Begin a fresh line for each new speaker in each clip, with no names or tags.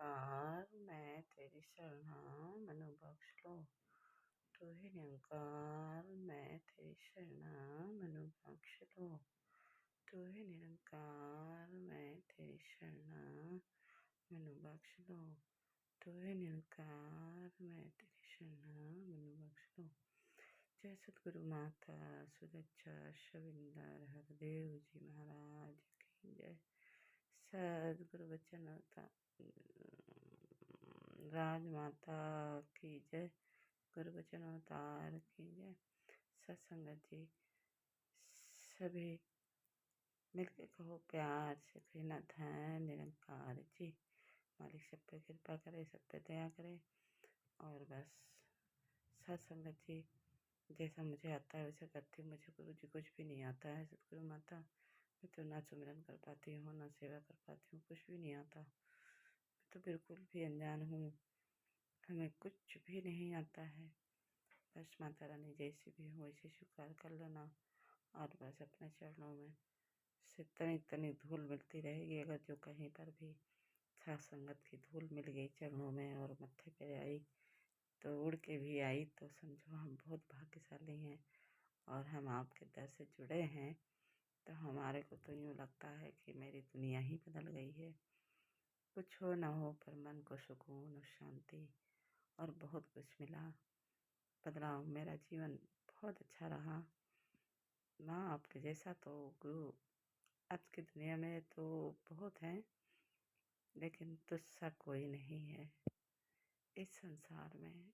निरंकार मैं तेरी शरणा मनु बख्श लो। तू ही निरंकार मैं तेरी शरणा मनु बख्श लो। तू ही निरंकार मैं तेरी शरणा मनु बख्श लो। तू ही निरंकार मैं तेरी शरणा मनु बख्श लो। जय सतगुरु माता सुदच्छा शविंदर हरदेव जी महाराज की जय। सदगुरु वचन राजमाता की जय। गुरु वचन अवतार की जय। सत्संगत जी सभी मिलके कहो प्यार से कहना धन निरंकार जी। मालिक सब पे कृपा करे, सब पे दया करे। और बस सत्संगत जी जैसा मुझे आता है वैसे करती हूँ। मुझे गुरु जी कुछ भी नहीं आता है। सतगुरु माता मैं तो ना सुमिरन कर पाती हूँ, ना सेवा कर पाती हूँ, कुछ भी नहीं आता। मैं तो बिल्कुल भी अनजान हूँ, हमें कुछ भी नहीं आता है। बस माता रानी जैसी भी हो वैसे स्वीकार कर लेना। और बस अपने चरणों में से तनी तनी धूल मिलती रहेगी। अगर जो कहीं पर भी साथ संगत की धूल मिल गई चरणों में और मत्थे पे आई तो उड़ के भी आई तो समझो हम बहुत भाग्यशाली हैं। और हम आपके दर से जुड़े हैं तो हमारे को तो यूँ लगता है कि मेरी दुनिया ही बदल गई है। कुछ हो ना हो पर मन को सुकून और शांति और बहुत कुछ मिला। बदलाव मेरा जीवन बहुत अच्छा रहा। माँ आपके जैसा तो गुरु आज की दुनिया में तो बहुत हैं, लेकिन तुझसा कोई नहीं है इस संसार में।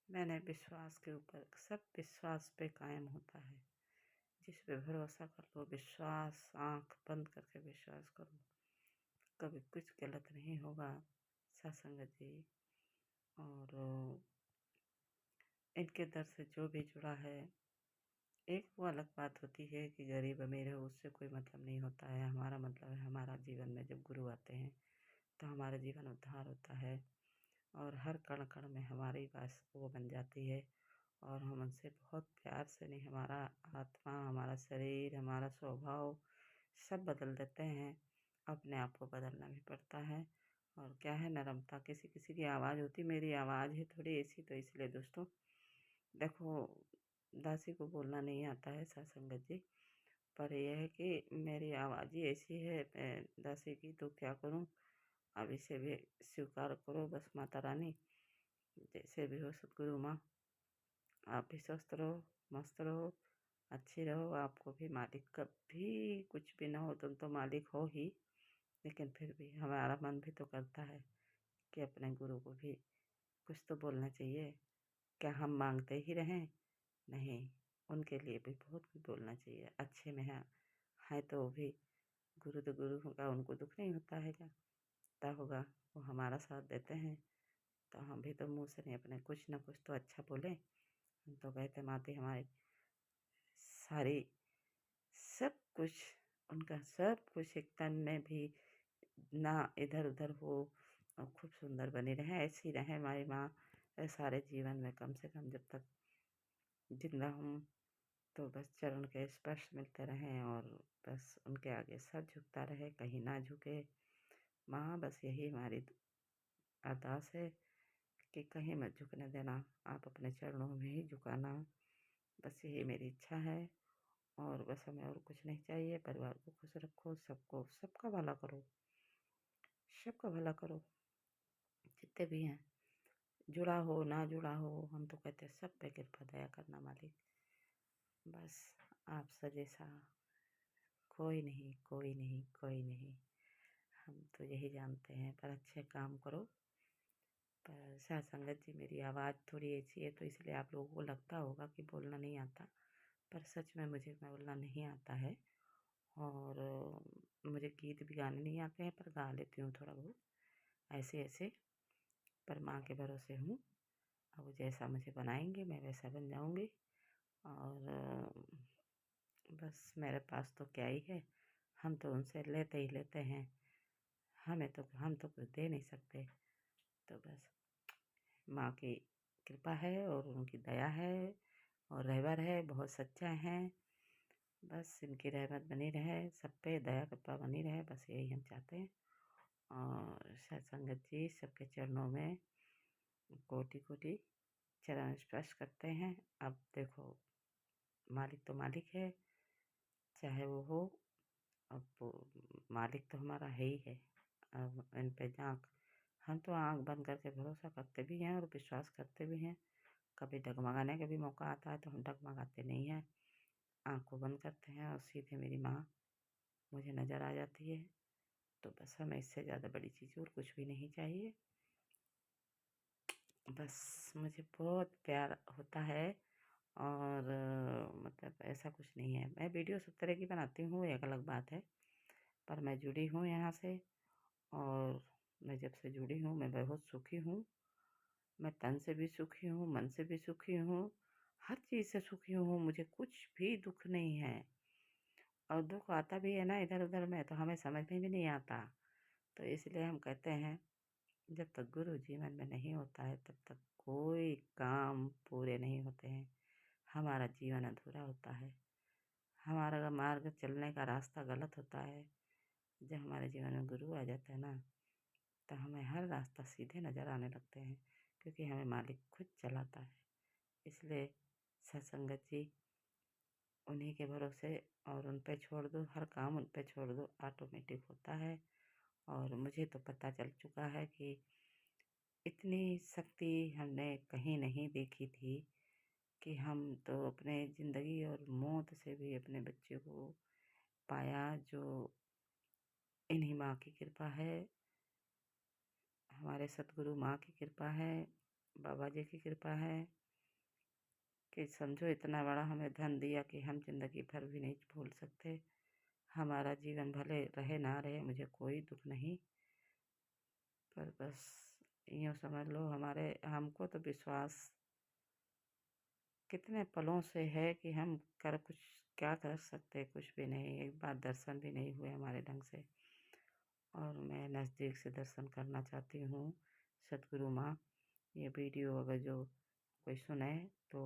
मैंने विश्वास के ऊपर सब विश्वास पे कायम होता है। जिस पे भरोसा कर लो, विश्वास आँख बंद करके विश्वास करो, कभी कुछ गलत नहीं होगा सत्संगत जी। और इनके दर से जो भी जुड़ा है, एक वो अलग बात होती है कि गरीब अमीर है उससे कोई मतलब नहीं होता है। हमारा मतलब है हमारा जीवन में जब गुरु आते हैं तो हमारा जीवन उद्धार होता है और हर कण कण में हमारी बस वो बन जाती है। और हम उनसे बहुत प्यार से नहीं, हमारा आत्मा, हमारा शरीर, हमारा स्वभाव सब बदल देते हैं। अपने आप को बदलना भी पड़ता है। और क्या है नरमता, किसी किसी की आवाज़ होती, मेरी आवाज़ है थोड़ी ऐसी तो इसलिए दोस्तों देखो दासी को बोलना नहीं आता है सत्संगत जी। पर यह है कि मेरी आवाज़ ही ऐसी है दासी की, तो क्या करूं। अब इसे भी स्वीकार करो बस माता रानी। जैसे भी हो सतगुरु माँ आप भी स्वस्थ रहो, मस्त रहो, अच्छी रहो। आपको भी मालिक कभी कुछ भी ना हो, तुम तो मालिक हो ही, लेकिन फिर भी हमारा मन भी तो करता है कि अपने गुरु को भी कुछ तो बोलना चाहिए। क्या हम मांगते ही रहें? नहीं, उनके लिए भी बहुत कुछ बोलना चाहिए। अच्छे में है तो वो भी गुरु तो गुरु होगा, उनको दुख नहीं होता है क्या? पता होगा वो हमारा साथ देते हैं तो हम भी तो मुँह से नहीं अपने कुछ ना कुछ तो अच्छा बोले। हम तो कहते माते हमारे सारी सब कुछ, उनका सब कुछ एक तन में भी ना इधर उधर हो और खूब सुंदर बनी रहे, ऐसी रहे हमारी माँ सारे जीवन में। कम से कम जब तक जिंदा हूँ तो बस चरण के स्पर्श मिलते रहें और बस उनके आगे सर झुकता रहे, कहीं ना झुके। माँ बस यही हमारी अरदास है कि कहीं मत झुकने देना, आप अपने चरणों में ही झुकाना। बस यही मेरी इच्छा है। और बस हमें और कुछ नहीं चाहिए। परिवार को खुश रखो, सबको सबका भला करो, सबका भला करो। जितने भी हैं, जुड़ा हो ना जुड़ा हो, हम तो कहते हैं सब पे कृपा दया करना मालिक। बस आप सा जैसा कोई नहीं, कोई नहीं, कोई नहीं। हम तो यही जानते हैं। पर अच्छे काम करो। पर साथ संगत जी मेरी आवाज़ थोड़ी ऐसी है तो इसलिए आप लोगों को लगता होगा कि बोलना नहीं आता, पर सच में मुझे बोलना नहीं आता है। और मुझे गीत भी गाने नहीं आते हैं, पर गा लेती हूँ थोड़ा बहुत ऐसे ऐसे। पर माँ के भरोसे हूँ, अब वो जैसा मुझे बनाएंगे मैं वैसा बन जाऊँगी। और बस मेरे पास तो क्या ही है, हम तो उनसे लेते ही लेते हैं। हम तो कुछ दे नहीं सकते। तो बस माँ की कृपा है और उनकी दया है और रहबर है, बहुत सच्चा हैं। बस इनकी रहमत बनी रहे, सब पे दया कृपा बनी रहे, बस यही हम चाहते हैं। और सत्संगत जी सबके चरणों में कोटि कोटि चरण स्पर्श करते हैं। अब देखो, मालिक तो मालिक है, चाहे वो हो। अब वो मालिक तो हमारा है ही है। अब इन पे हम तो आँख बंद करके भरोसा करते भी हैं और विश्वास करते भी हैं। कभी डगमगाने का भी मौका आता है तो हम डगमगाते नहीं हैं, आँख को बंद करते हैं और सीधे मेरी माँ मुझे नज़र आ जाती है। तो बस हमें इससे ज़्यादा बड़ी चीज़ और कुछ भी नहीं चाहिए। बस मुझे बहुत प्यार होता है और मतलब ऐसा कुछ नहीं है। मैं वीडियो सब तरह की बनाती हूँ, एक अलग बात है, पर मैं जुड़ी हूँ यहाँ से। और मैं जब से जुड़ी हूँ मैं बहुत सुखी हूँ। मैं तन से भी सुखी हूँ, मन से भी सुखी हूँ, हर चीज़ से सुखी हूँ। मुझे कुछ भी दुख नहीं है। और दुख आता भी है ना इधर उधर में तो हमें समझ में भी नहीं आता। तो इसलिए हम कहते हैं, जब तक गुरु जीवन में नहीं होता है तब तक कोई काम पूरे नहीं होते हैं। हमारा जीवन अधूरा होता है। हमारा मार्ग चलने का रास्ता गलत होता है। जब हमारे जीवन में गुरु आ जाता है ना, तो हमें हर रास्ता सीधे नज़र आने लगते हैं, क्योंकि हमें मालिक खुद चलाता है। इसलिए सत्संगत जी, उन्हीं के भरोसे और उन पे छोड़ दो, हर काम उन पे छोड़ दो, ऑटोमेटिक होता है। और मुझे तो पता चल चुका है कि इतनी शक्ति हमने कहीं नहीं देखी थी कि हम तो अपने ज़िंदगी और मौत से भी अपने बच्चे को पाया, जो इन्हीं माँ की कृपा है, हमारे सतगुरु माँ की कृपा है, बाबा जी की कृपा है कि समझो इतना बड़ा हमें धन दिया कि हम ज़िंदगी भर भी नहीं भूल सकते। हमारा जीवन भले रहे ना रहे मुझे कोई दुख नहीं, पर बस यूँ समझ लो, हमको तो विश्वास कितने पलों से है कि हम क्या कर सकते, कुछ भी नहीं। एक बार दर्शन भी नहीं हुए हमारे ढंग से, और मैं नज़दीक से दर्शन करना चाहती हूँ। सतगुरु माँ, ये वीडियो अगर जो कोई सुने तो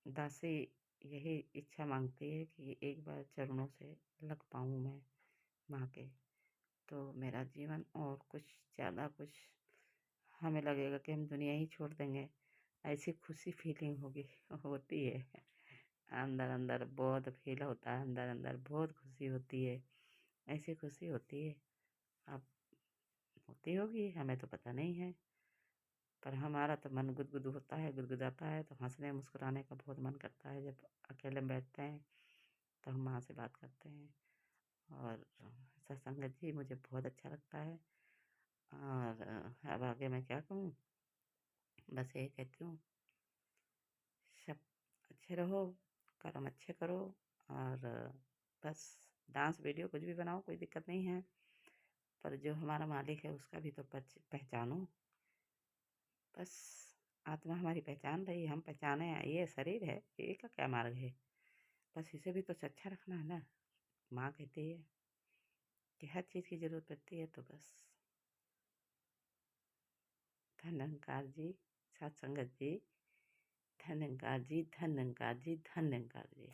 दासी यही इच्छा मांगती है कि एक बार चरणों से लग पाऊँ मैं माँ के, तो मेरा जीवन और कुछ ज़्यादा कुछ हमें लगेगा कि हम दुनिया ही छोड़ देंगे, ऐसी खुशी फीलिंग होती है। अंदर अंदर बहुत फील होता है, अंदर अंदर बहुत खुशी होती है, ऐसी खुशी होती है। अब होती होगी, हमें तो पता नहीं है, पर हमारा तो मन गुदगुद होता है, गुदगुदाता है, तो हंसने मुस्कुराने का बहुत मन करता है। जब अकेले में बैठते हैं तो हम माँ से बात करते हैं। और सत्संगत जी मुझे बहुत अच्छा लगता है। और अब आगे मैं क्या कहूँ, बस यही कहती हूँ, सब अच्छे रहो, कर्म अच्छे करो। और बस डांस वीडियो कुछ भी बनाओ, कोई दिक्कत नहीं है, पर जो हमारा मालिक है उसका भी तो पहचानो। बस आत्मा हमारी पहचान रही है, हम पहचाने, ये शरीर है, ये का क्या मार्ग है, बस इसे भी तो अच्छा रखना है ना। माँ कहती है कि हर चीज़ की ज़रूरत पड़ती है, तो बस धन निरंकार जी, सत्संगत जी, धन निरंकार जी, धन निरंकार जी, धन निरंकार जी।